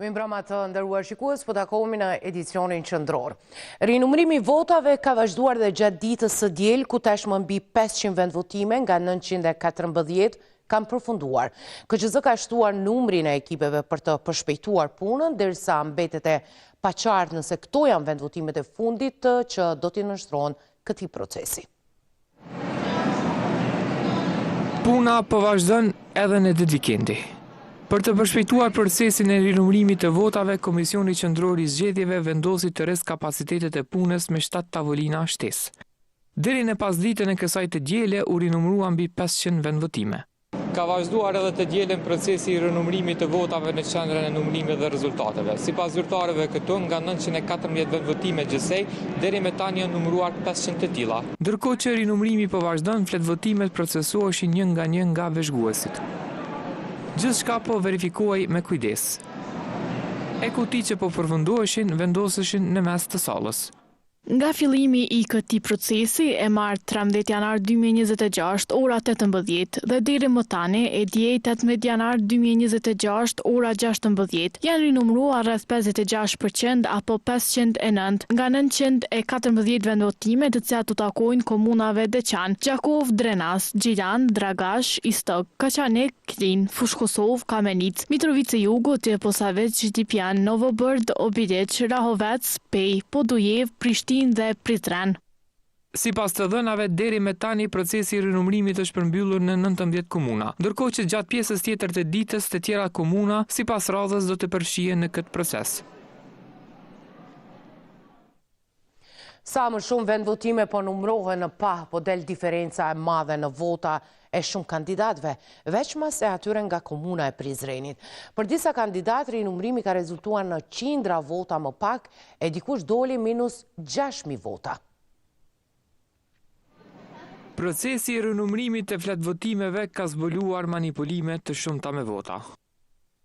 Mirëmbrëma të nderuar shikues, po takohemi në edicionin qendror. Rinumërimi i votave ka vazhduar dhe gjatë ditës së diel, ku tashmë mbi 500 vendvotime nga 914 kanë përfunduar. KQZ ka shtuar numrin e ekipeve për të përshpejtuar punën, derisa mbetet e paqartë nëse këto janë vendvotimet e fundit që do t'i nënshtrohen këtij procesi. Puna po vazhdon edhe në ditë vikendi. Për të përshpejtuar procesin e rinumërimit të votave, Komisioni Qendror i Zgjedhjeve vendosi të rresë kapacitetet e punës me 7 tavolina shtesë. Deri në pasditën e kësaj të diele u rinumëruan mbi 500 vendvotime. Ka vazhduar edhe të dielën procesi i rinumërimit të votave në qendrën e numërimit dhe rezultateve. Sipas zyrtarëve këtu, nga 914 vendvotime gjësej, deri me tani janë numëruar 500 të tilla. Ndërkohë që rinumërimi po vazhdon, fletvotimet procesoheshin një nga veshguesit. Gjithçka po verifikohej me kujdes. E kuti që po përfundoheshin vendoseshin në mes të sallës. Nga fillimi i këtij procesi e marrë 13 janar 2026 ora 18 dhe deri më tani e djej 18 janar 2026 ora 16 janë rinumëruar rreth 56% apo 509 nga 914 vendvotime të cilat u takojnë komunave Deçan, Gjakov, Drenas, Gjilan, Dragash, Istok, Kaçanek, Klin, Fushkosov, Kamenic, Mitrovica Jugut, Posavec, Shqipian, Novobërd, Obileq, Rahovec, Pej, Podujev, Prishtinë dhe Prizren. Sipas të dhënave, deri me tani procesi i rinumërimit është përmbyllur në 19 komuna, ndërkohë që gjatë pjesës tjetër të ditës të tjera komuna, sipas radhës do të përfshihen në këtë proces. Sa më shumë vendvotime po numërohen në pa, po del diferenca e madhe në vota e shumë kandidatëve, veçmas e atyre nga komuna e Prizrenit. Për disa kandidatë, rinumërimi ka rezultuar në qindra vota më pak, e dikush doli minus 6.000 vota. Procesi i rinumërimit të fletvotimeve ka zbuluar manipulime të shumta me vota.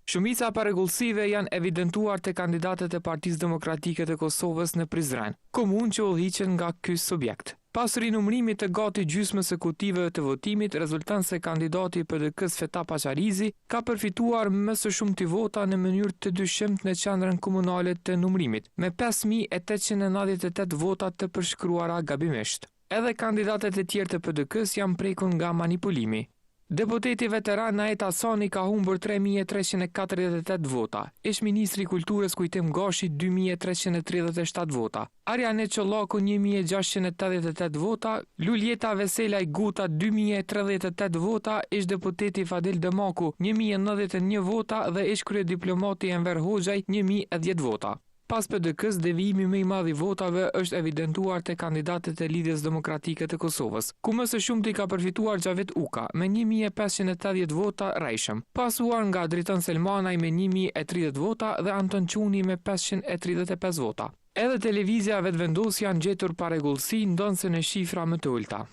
Shumica parregullsive janë evidentuar te kandidatët e Partisë Demokratike të Kosovës në Prizren, komunë që udhëhiqen nga ky subjekt. Pas rinumërimit të gati gjysmës së kutiveve të votimit, rezulton se kandidati i PDK-s Feta Paqarizi ka përfituar më së shumti vota në mënyrë të dyshimtë në qendrën komunale të numërimit, me 5898 vota të përshkruara gabimisht. Edhe kandidatët e tjerë të PDK-s janë prekur nga manipulimi. Deputeti veteran Naet Asani ka humbur 3348 vota, ish-ministri i Kulturës Kujtim Gashi 2337 vota, Ariane Çollaku 1688 vota, Luljeta Veselaj Guta 2038 vota, ish-deputeti Fadil Demaku 1091 vota dhe ish-kryediplomati Enver Hoxhaj 1010 vota. Pas PDK-s, devijimi më i madh i votave është evidentuar te kandidatët e Lidhjes Demokratike të Kosovës, ku më së shumti ka përfituar Xhavet Uka me 1580 vota rrejshëm, pasuar nga Dritan Selmanaj me 1030 vota dhe Anton Çuni me 535 vota. Edhe televizja vetvendos janë gjetur parregullsi ndonse në shifra më të ulta.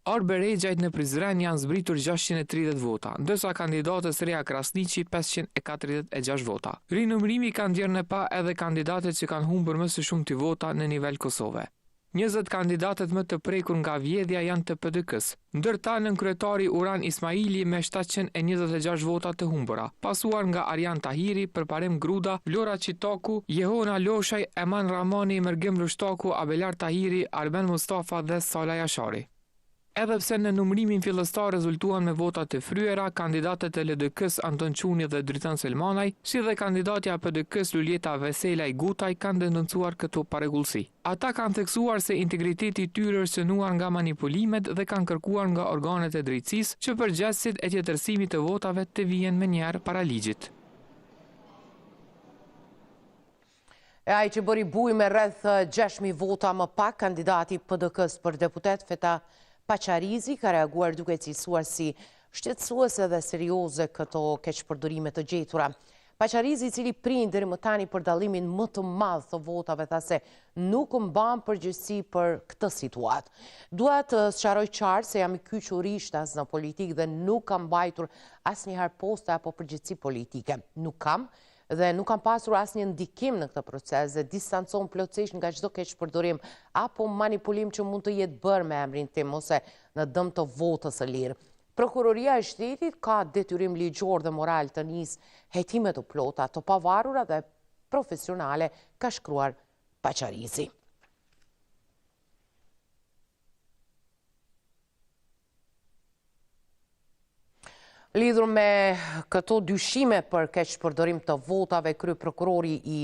Arberegjajt në Prizren janë zbritur 630 vota, ndërsa kandidatës Rea Krasniqi 546 vota. Rinumërimi ka nxjerrë në pa edhe kandidatët që kanë humbur më së shumti vota në nivel Kosove. 20 kandidatët më të prekur nga vjedhja janë të PDK-s, ndërta nënkryetari Uran Ismaili me 726 vota të humbura, pasuar nga Arjan Tahiri, Përparim Gruda, Vlora Qitaku, Jehona Loshaj, Eman Ramani, Mergim Rushtaku, Abelar Tahiri, Arben Mustafa dhe Sala Jashari. Edhe pse në numërimin fillestar rezultuan me vota të fryera, kandidatët e LDK-s Anton Çuni dhe Dritan Selmanaj, si dhe kandidatja e PDK-s Luljeta Veselaj Gutaj kanë denoncuar këto parregullsi. Ata kanë theksuar se integriteti i tyre është shënuar nga manipulimet dhe kanë kërkuar nga organet e drejtësisë që përgjegjësit e tjetërsimit të votave të vijen menjëherë para ligjit. Ai që bëri buj me rreth 6.000 vota më pak, kandidati PDK-s për deputet Feta Paqarizi ka reaguar duke cilësuar si shqetësuese dhe serioze këto keqpërdorime të gjetura. Paqarizi, i cili prind deri më tani për dallimin më të madh të votave, tha se nuk mban përgjegjësi për këtë situatë. Dua të sqaroj qartë se jam i kyçurishtas në politikë dhe nuk kam mbajtur asnjëherë poste apo përgjegjësi politike. Nuk kam dhe nuk kam pasur asnjë ndikim në këtë proces dhe distancon plotësisht nga çdo keqpërdorim apo manipulim që mund të jetë bërë me emrin tim ose në dëm të votës së lirë. Prokuroria e Shtetit ka detyrim ligjor dhe moral të nisë hejtime të plota, të pavarura dhe profesionale, ka shkruar Paqarizi. Lidhur me këto dyshime për keqpërdorim të votave, kryeprokurori i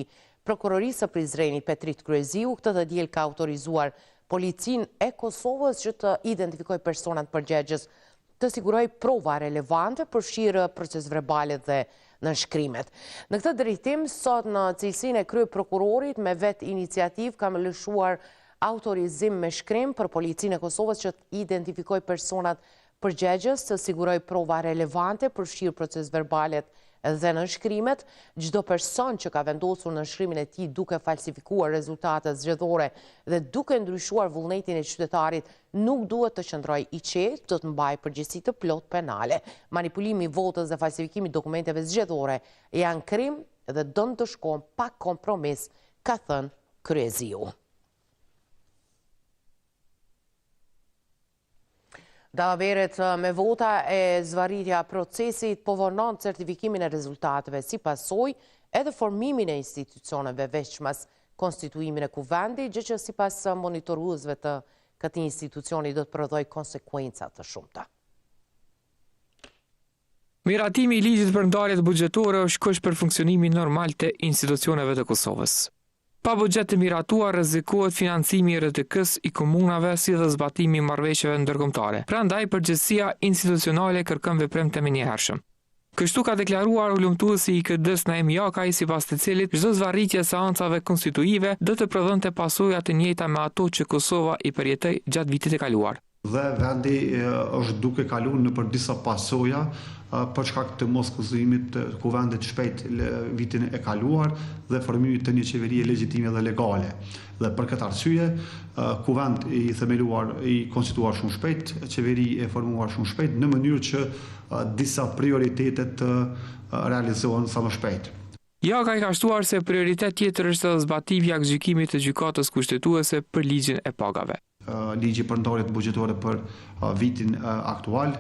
Prokurorisë së Prizrenit Petrit Kryeziu këtë të diel ka autorizuar Policinë e Kosovës që të identifikojë personat përgjegjës, të siguroj prova relevante, përfshirë procesverbale dhe nënshkrimet. Në këtë drejtim, sot në cilësinë e kryeprokurorit me vetë iniciativë kam lëshuar autorizim me shkrim për Policinë e Kosovës që të identifikojë personat përgjegjës, të siguroj prova relevante, përfshirë procesverbalet dhe nënshkrimet. Çdo person që ka vendosur nënshkrimin e tij duke falsifikuar rezultatet zgjedhore dhe duke ndryshuar vullnetin e qytetarit nuk duhet të qëndrojë i qetë, do të mbajë përgjegjësi të plot penale. Manipulimi i votës dhe falsifikimi i dokumenteve zgjedhore janë krim dhe do të shkojnë pa kompromis, ka thënë Kryeziu. Dallaveret me vota e zvarritja procesit po vonon certifikimin e rezultateve, si pasojë edhe formimin e institucioneve veçmas konstituimin e kuvendit, gjë që sipas monitoruesve të këtij institucioni do të prodhojë konsekuenca të shumta. Miratimi i ligjit për ndarjet buxhetore është kusht për funksionimin normal të institucioneve të Kosovës. Pa buxhet të miratuar rrezikohet financimi i RTK-s i komunave si dhe zbatimi i marrëveshjeve ndërkombëtare. Prandaj përgjegjësia institucionale kërkon veprim të menjëhershëm. Kështu ka deklaruar ulëmtuesi i IKD-s Naim Jakaj, sipas të cilit çdo zvarritje e seancave konstituive do të prodhonte pasoja të njëjta me ato që Kosova i përjetoi gjatë vitit të kaluar. Dhe vendi është duke kaluar nëpër disa pasoja për shkak të mos konstituimit të kuvendit shpejt vitin e kaluar dhe formimit të një qeverie legjitime dhe legale. Dhe për këtë arsye, kuvend i themeluar, i konstituar shumë shpejt, qeveri e formuar shumë shpejt, në mënyrë që disa prioritetet të realizohen sa më shpejt. Jakaj ka shtuar se prioritet tjetër është edhe zbatimi i aktgjykimit të gjykatës kushtetuese për ligjin e pagave. Ligji për ndarjet buxhetore për vitin aktual,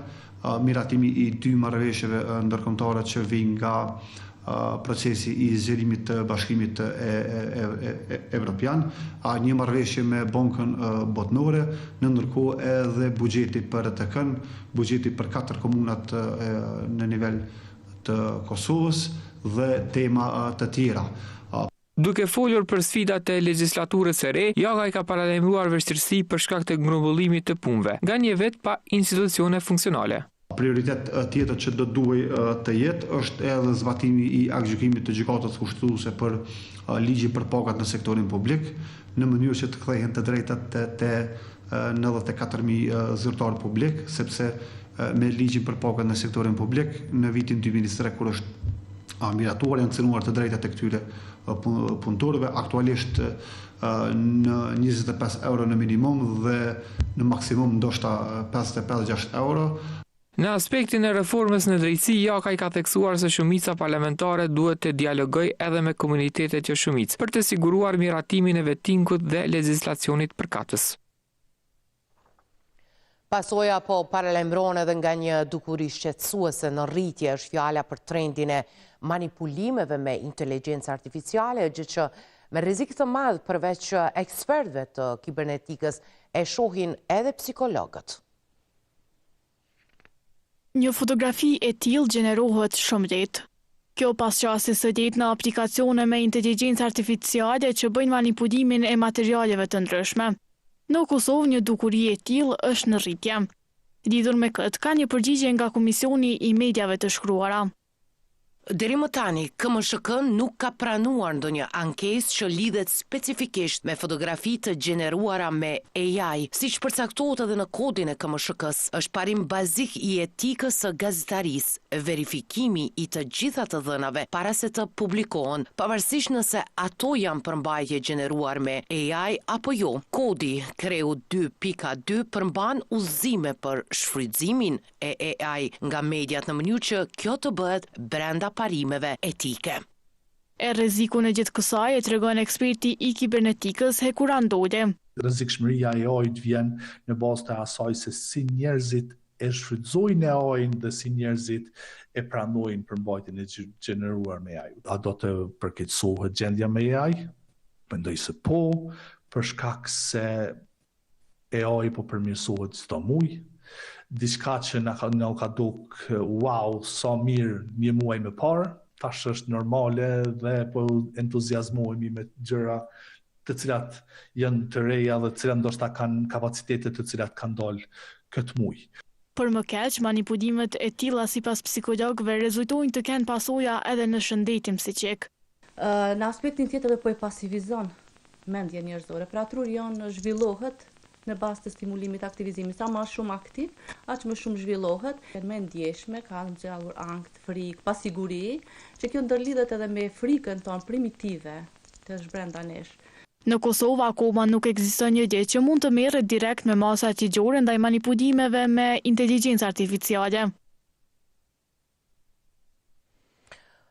miratimi i 2 marrëveshjeve ndërkombëtare që vijnë nga procesi i zgjerimit të Bashkimit Evropian, një marrëveshje me Bankën Botërore, në ndërkohë edhe buxheti për RTK-n, buxheti për 4 komunat në nivel të Kosovës dhe tema të tjera. Duke folur për sfidat e legjislaturës së re, Jakaj ka paralajmëruar vështirësi për shkak të grumbullimit të punëve, nga një vetë pa institucione funksionale. Prioritet tjetër që do duhej të jetë është edhe zbatimi i aktgjykimit të gjykatës kushtetuese për ligjin për pagat në sektorin publik, në mënyrë që të kthehen të drejtat te 94.000 zyrtar publik, sepse me ligjin për pagat në sektorin publik në vitin 2023 kur është miratuar janë cënuar të drejtat e këtyre punëtorëve, aktualisht në 25 euro në minimum dhe në maksimum ndoshta 55-60 euro. Në aspektin e reformës në drejtësi, Jakaj ka theksuar se shumica parlamentare duhet të dialogojë edhe me komunitetet jo shumicë për të siguruar miratimin e vetinkut dhe legjislacionit përkatës. Pasoja po paralajmëron edhe nga një dukuri shqetësuese në rritje është fjala për trendin e manipulimeve me inteligjencë artificiale, gjë që me rrezik të madh përveç ekspertëve të kibernetikës e shohin edhe psikologët. Një fotografi e tillë gjenerohet shumë lehtë. Kjo pas qasjes së lehtë në aplikacione me inteligjencë artificiale që bëjnë manipulimin e materialeve të ndryshme. Në Kosovë një dukuri e tillë është në rritje. Lidhur me këtë, ka një përgjigje nga Komisioni i Mediave të Shkruara. Deri më tani, KMSHK nuk ka pranuar ndonjë ankesë që lidhet specifikisht me fotografi të gjeneruara me AI, siç përcaktohet edhe në kodin e KMSHK-s. Është parim bazik i etikës së gazetarisë, verifikimi i të gjitha të dhënave para se të publikohen, pavarësisht nëse ato janë përmbajtje gjeneruar me AI apo jo. Kodi Kreu 2.2 përmban udhëzime për shfrytëzimin e AI nga mediat në mënyrë që kjo të bëhet brenda parimeve etike. E rrezikun e gjithë kësaj e tregon eksperti i kibernetikës Hekuran Dole. Rrezikshmëria e AI-t vjen në bazë të asaj se si njerëzit e shfrytëzojnë AI-n dhe si njerëzit e pranojnë përmbajtjen e gjeneruar me AI. A do të përkeqësohet gjendja me AI? Mendoj se po, për shkak se AI po përmirësohet çdo muaj. Diçka që na ka duk wow, sa mirë një muaj më parë, tash është normale dhe po entuziazmohemi me gjëra të cilat janë të reja dhe të cilat ndoshta kanë kapacitete të cilat kanë dalë këtë muaj. Për më keq, manipulimet e tilla sipas psikologëve rezultojnë të kenë pasoja edhe në shëndetin psiqik. Në aspektin tjetër po e pasivizon mendjen njerëzore. Pra truri jonë zhvillohet në bazë të stimulimit aktivizimit. Sa më shumë aktiv, aq më shumë zhvillohet. Me ndjeshme, ka nxjallur ankth, frikë, pasiguri, që kjo ndërlidhet edhe me frikën tonë primitive të është brenda nesh. Në Kosovë akoma nuk ekziston një gjë që mund të merret direkt me masa qigjore ndaj manipulimeve me inteligjencë artificiale.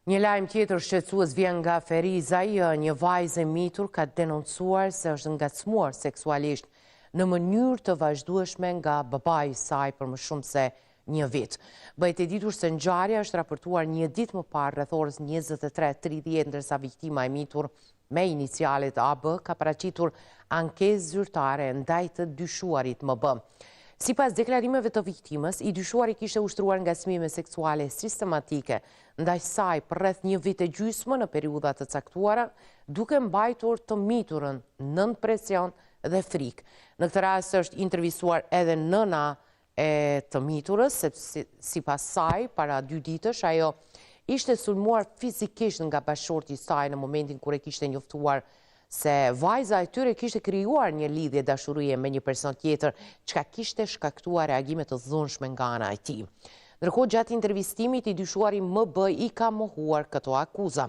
Një lajm tjetër shqetësues vjen nga Ferizaj, një vajzë e mitur ka denoncuar se është ngacmuar seksualisht në mënyrë të vazhdueshme nga babai i saj për më shumë se një vit. Bëhet e ditur se ngjarja është raportuar një ditë më parë rreth orës 23:30, ndërsa viktima e mitur me inicialet AB ka paraqitur ankesë zyrtare ndaj të dyshuarit MB. Sipas deklarimeve të viktimës, i dyshuari kishte ushtruar ngacmime seksuale sistematike ndaj saj për rreth një vit e gjysmë në periudha të caktuara, duke mbajtur të miturën nën presion dhe frikë. Në këtë rast është intervistuar edhe nëna e të miturës, sepse sipas saj, para 2 ditësh, ajo ishte sulmuar fizikisht nga bashkëshorti i saj në momentin kur e kishte njoftuar se vajza e tyre kishte krijuar një lidhje dashurie me një person tjetër, çka kishte shkaktuar reagime të dhunshme nga ana e tij. Ndërkohë, gjatë intervistimit, i dyshuari MB i ka mohuar këto akuza.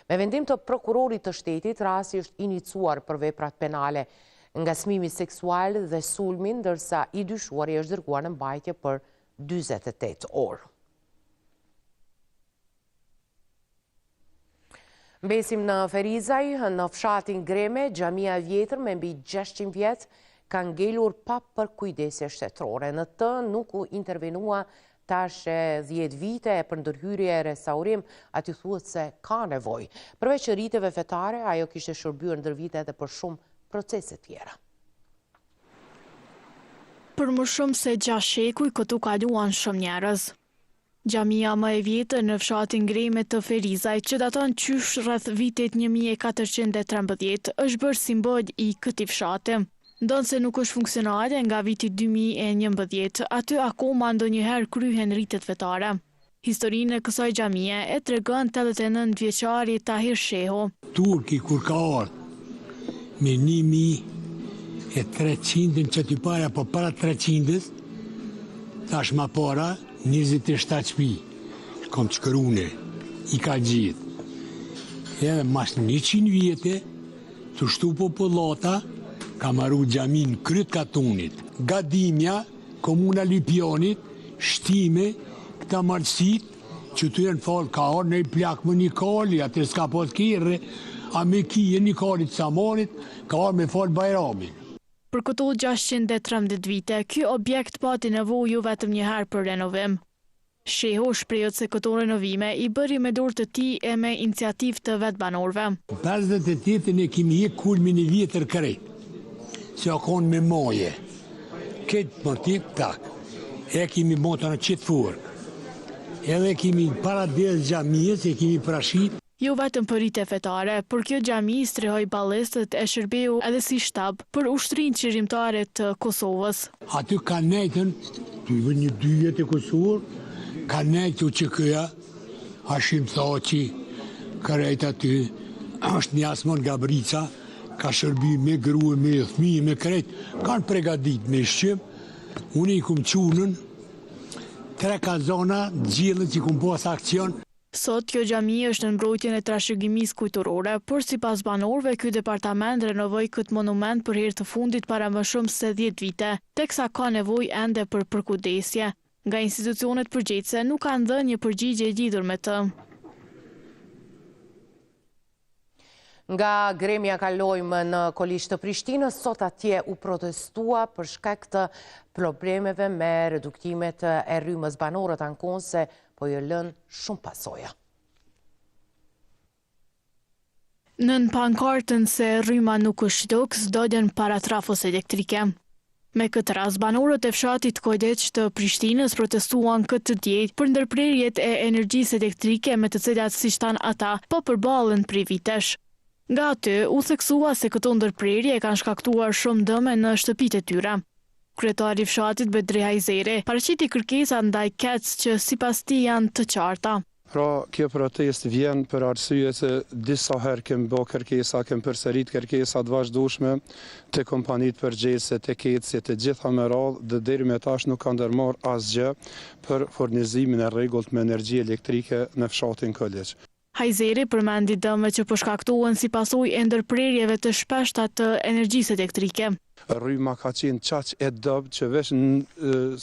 Me vendim të prokurorit të shtetit, rasti është iniciuar për veprat penale ngacmimi seksual dhe sulmi, ndërsa i dyshuari është dërguar në mbajtje për 48 orë. Mbesim në Ferizaj, në fshatin Greme, xhamia e vjetër me mbi 600 vjet ka ngelur pa përkujdesje shtetërore. Në të nuk u intervenua tash 10 vite e për ndërhyrje e restaurim, aty thuhet se ka nevojë. Përveç riteve fetare, ajo kishte shërbyer ndër vite edhe për shumë procese tjera. Për më shumë se 6 shekuj, këtu kaluan shumë njerëz. Xhamia më e vjetër në fshatin Greme të Ferizaj, që daton qysh rreth vitit 1413, është bërë simbol i këtij fshati. Ndonse nuk është funksionale nga viti 2011, aty akoma ndonjëherë kryhen ritet fetare. Historinë e kësaj xhamie e tregon 89 vjeçari Tahir Shehu. Turki kur ka ardhur me 1300 që t'i para, po para 300, tash ma para 27 shpi, kom të shkërune, i ka gjithë. Edhe mas 100 vjetë, të shtu popullata, ka marru xhamin kryt katunit. Gadimja, komuna Lipjonit, shtime, këta marësit, që të jenë falë ka orë, në i plak më një kali, atër s'ka po të kire, a me kije një kalit Samanit, ka orë me falë Bajramin. Për këto 613 vite, ky objekt pati nevojë vetëm një herë për renovim. Shehu shprehët se këto renovime i bëri me dorë të tij e me iniciativë të vetë banorëve. 58 e kemi hek kulmin e vjetër krejt, se akon me moje. Këtë motiv tak, e kemi bota në qitë furë. Edhe kemi para dhe xhamisë, e kemi prashit. Jo vetëm për rite fetare, por kjo xhami strehoi ballestët e shërbeu edhe si shtab për ushtrinë qërimtare të Kosovës. Aty ka nejtën, të i vë një 2 vjet e Kosovër, ka nejtë që këja, Hashim Thaçi, kërejt aty, është një Asmon Gabrica, ka shërbi me grue, me fëmijë, me krejt, kanë pregadit me shqip, unë i kum qunën, 3 kazona, gjillën që kum pas akcion. Sot kjo xhami është në mbrojtjen e trashëgimisë kujtorore, por sipas banorëve ky departament renovoi këtë monument për herë të fundit para më shumë se 10 vite, teksa ka nevojë ende për përkujdesje. Nga institucionet përgjegjëse nuk kanë dhënë një përgjigje lidhur me të. Nga gremja kalojmë në Kolisht të Prishtinës, sot atje u protestua për shkak të problemeve me reduktimet e rrymës. Banorët ankohen se po ju lën shumë pasoja. Nën pankartën se rryma nuk është tokë, s'dodjen para trafos elektrike. Me këtë rast, banorët e fshatit Kojdeq të Prishtinës protestuan këtë ditë për ndërprerjet e energjisë elektrike me të cilat, siç thanë ata, po përballen prej vitesh. Nga aty, u theksua se këto ndërprerje kanë shkaktuar shumë dëme në shtëpitë e tyre. Kryetari i fshatit Bedri Hajzeri paraqiti kërkesa ndaj KEC që sipas tij janë të qarta. Pra, kjo protest vjen për arsye se disa herë kem bë kërkesa, kem përsërit kërkesa të vazhdueshme të kompanitë përgjegjëse, të KEC-it, të gjitha me radhë, dhe deri me tash nuk kanë ndërmarrë asgjë për furnizimin e rregullt me energji elektrike në fshatin Kojdeq. Hajzeri përmendi dëmet që po shkaktohen si pasojë e ndërprerjeve të shpeshta të energjisë elektrike. Rryma ka qenë qaq e dobët që veç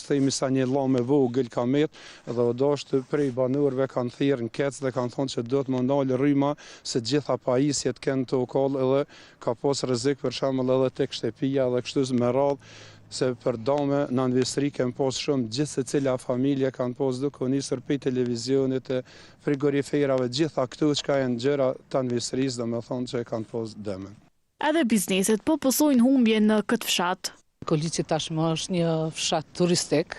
themi sa një llame vogël ka met, dhe odashtë prej banorëve kanë thirrë në KEC dhe kanë thonë që do të ndalë rryma se gjitha pajisjet kanë të okall edhe ka pas rrezik për shembull edhe tek shtëpia dhe kështu me radhë, se për dame në investri kanë pas shumë, gjithë se cila familje kanë pas duke nisur prej televizionit, frigoriferave, gjitha këtu që janë gjëra të investrisë, dhe me thonë që kanë pas dëme. Edhe bizneset po pësojnë humbje në këtë fshat. Koliqi tashmë është një fshat turistik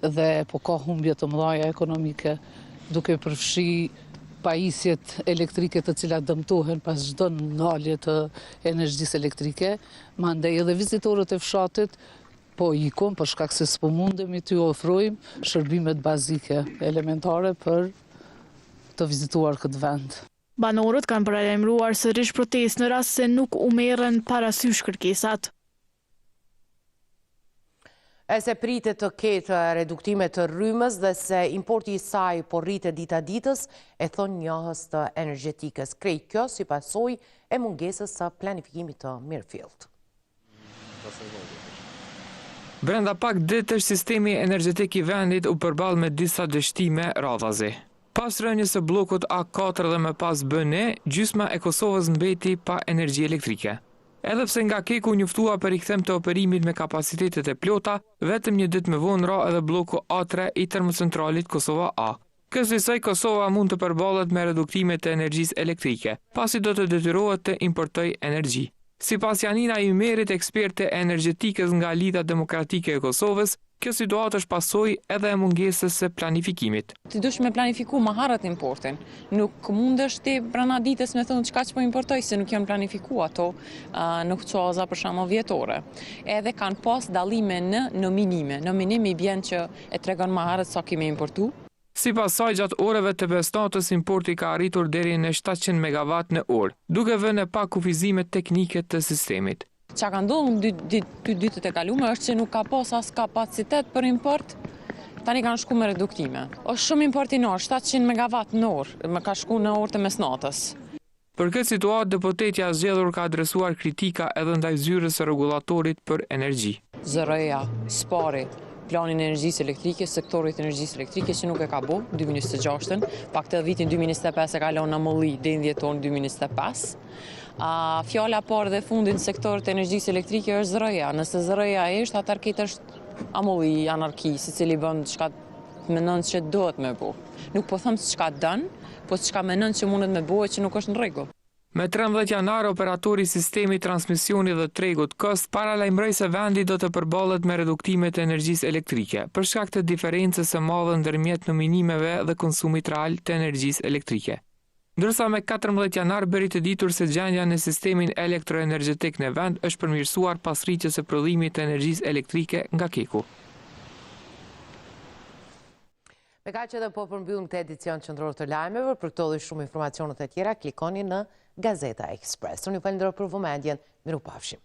dhe po ka humbje të mëdha ekonomike, duke përfshi pajisjet elektrike të cilat dëmtohen pas çdo ndalje të energjisë elektrike, mandej edhe vizitorët e fshatit po ikon për shkak se s'po mundemi t'ju ofrojmë shërbimet bazike elementare për të vizituar këtë vend. Banorët kanë paralajmëruar sërish protestë në rast se nuk u merren parasysh kërkesat. E se pritet të ketë reduktime të rrymës dhe se importi i saj po rritet dita ditës, e thon njohës të energjetikës. Krejt kjo si pasojë e mungesës së planifikimit të mirëfillt. Brenda pak ditësh sistemi energjetik i vendit u përball me disa dështime radhazi. Pas rënies së bllokut A4 dhe më pas BN, gjysma e Kosovës mbeti pa energji elektrike. Edhe pse nga Keku njoftua për rikthem të operimit me kapacitetet e plota, vetëm një ditë më vonë ra edhe bloku A3 i termocentralit Kosova A. Kësaj Kosova mund të përballet me reduktime të energjisë elektrike, pasi do të detyrohet të importojë energji. Sipas Janina Ymerit, eksperte energjetikës nga Lidha Demokratike e Kosovës, kjo situatë është pasojë edhe e mungesës së planifikimit. Ti dush me planifiku më harët importin. Nuk mundesh ti brenda ditës me thonë çka që po importoj, se nuk janë planifikuar ato në çoza për shembull vjetore. Edhe kanë pas dallime në nominime. Nominimi bjen që e tregon më harët sa kemi importu. Sipas saj, gjatë orëve të bestatës importi ka arritur deri në 700 MW në orë, duke vënë pa kufizimet teknike të sistemit. Çka ka ndodhur dy ditët e kaluara është që nuk ka pas as kapacitet për import. Tani kanë shku me reduktime. Është shumë import i orë, 700 MW në orë, më ka shku në orë të mesnatës. Për këtë situatë, deputetja zgjedhur ka adresuar kritika edhe ndaj zyrës së rregullatorit për energji. ZRE-ja, SPAR-i, planin e energjisë elektrike, sektorit energjisë elektrike që nuk e ka bo 2026, pak të vitin 2025 e kalon në mëlli deri në dhjetor 2025. Fjala parë dhe fundit në sektorit energjisë elektrike është ZRE-ja. Nëse ZRE-ja është, atëherë këtë është amulli, anarki, secili bën çka mendon se duhet me bo. Nuk po them se çka dën, po çka mendon se mundet me bëhet që nuk është në rregull. Me 13 janar, operatori i sistemit transmisioni dhe tregut KOST paralajmëroi se vendi do të përballet me reduktime të energjisë elektrike, për shkak të diferencës së madhe ndërmjet nominimeve dhe konsumit real të energjisë elektrike. Ndërsa me 14 janar bëri të ditur se gjendja në sistemin elektroenergjetik në vend është përmirësuar pas rritjes së prodhimit të energjisë elektrike nga Keku. Me kaq edhe po përmbyllim këtë edicion qendror të lajmeve. Për këto dhe shumë informacionet e tjera, klikoni në Gazeta Express. Unë ju falenderoj për vëmendjen. Mirupafshim.